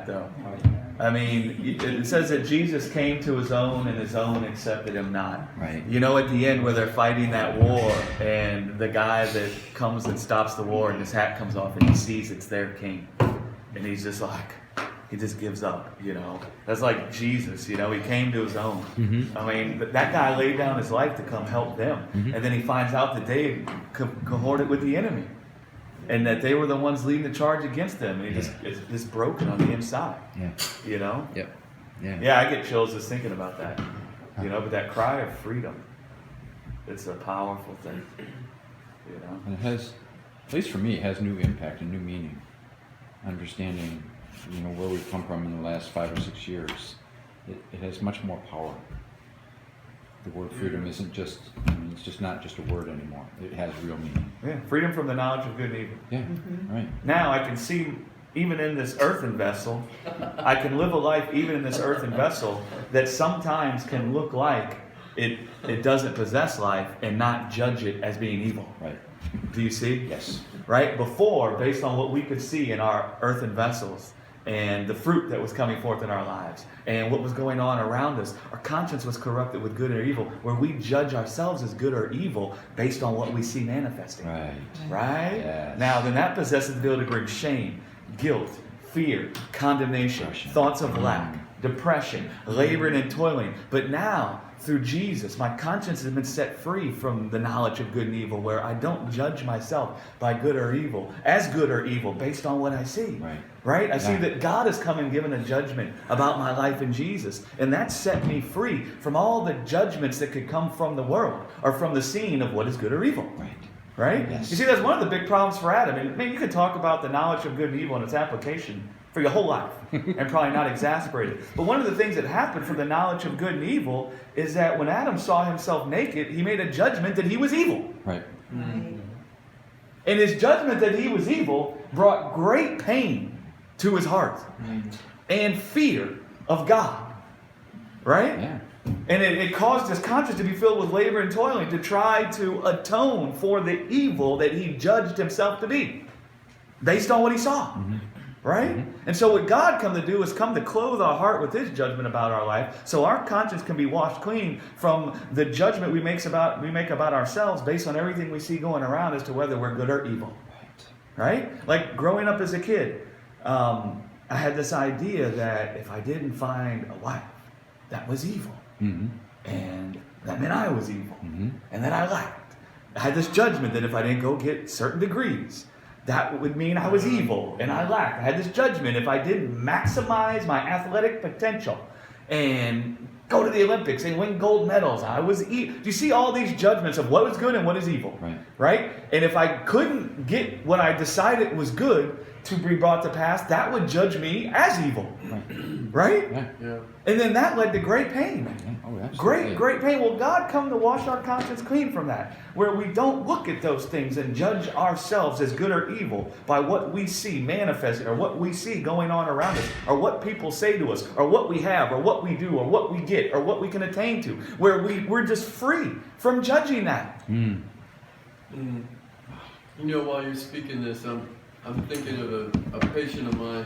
that, though. I mean, it says that Jesus came to his own and his own accepted him not. Right. You know, at the end where they're fighting that war and the guy that comes and stops the war and his hat comes off and he sees it's their king. And he's just like, he just gives up, you know. That's like Jesus, you know, he came to his own. Mm-hmm. I mean, but that guy laid down his life to come help them. Mhm. And then he finds out that they had cohorted with the enemy. And that they were the ones leading the charge against them. And he is just broken on the inside, Yeah. you know. Yep. Yeah. Yeah, I get chills just thinking about that. You know, but that cry of freedom, it's a powerful thing. You know? And it has, at least for me, it has new impact and new meaning. Understanding, you know, where we've come from in the last 5 or 6 years, it has much more power. The word freedom isn't just, I mean, it's just not just a word anymore. It has real meaning. Yeah, freedom from the knowledge of good and evil. Yeah, right. Now I can see, even in this earthen vessel, I can live a life even in this earthen vessel that sometimes can look like it doesn't possess life and not judge it as being evil. Right. Do you see? Yes. Right? Before, based on what we could see in our earthen vessels and the fruit that was coming forth in our lives and what was going on around us, our conscience was corrupted with good or evil, where we judge ourselves as good or evil based on what we see manifesting. Right. Right? Yes. Now, then that possesses the ability to bring shame, guilt, fear, condemnation, Depression. thoughts of lack, depression, laboring and toiling. But now, through Jesus, my conscience has been set free from the knowledge of good and evil, where I don't judge myself by good or evil, as good or evil, based on what I see. Right. Right? I see Yeah. that God has come and given a judgment about my life in Jesus. And that set me free from all the judgments that could come from the world or from the scene of what is good or evil. Right. Right? Yes. You see, that's one of the big problems for Adam. And man, you could talk about the knowledge of good and evil and its application for your whole life and probably not exasperate it. But one of the things that happened from the knowledge of good and evil is that when Adam saw himself naked, he made a judgment that he was evil. Right. Right. And his judgment that he was evil brought great pain to his heart and fear of God. Right? Yeah. And it caused his conscience to be filled with labor and toiling to try to atone for the evil that he judged himself to be, based on what he saw. Mm-hmm. Right? And so what God come to do is come to clothe our heart with his judgment about our life, so our conscience can be washed clean from the judgment we make about ourselves based on everything we see going around as to whether we're good or evil. Right? Like growing up as a kid, I had this idea that if I didn't find a wife, that was evil. Mm-hmm. And that meant I was evil. Mm-hmm. And that I lacked. I had this judgment that if I didn't go get certain degrees, that would mean I was evil and I lacked. I had this judgment if I didn't maximize my athletic potential and go to the Olympics and win gold medals, I was evil. Do you see all these judgments of what is good and what is evil? Right. Right? And if I couldn't get what I decided was good to be brought to pass, that would judge me as evil. Right. Right? Yeah. Yeah. And then that led to great pain. Yeah. Oh, absolutely. Great pain. Well, God come to wash our conscience clean from that, where we don't look at those things and judge ourselves as good or evil by what we see manifesting or what we see going on around us or what people say to us or what we have or what we do or what we get or what we can attain to, where we're just free from judging that. Mm. You know, while you're speaking this, I'm thinking of a patient of mine.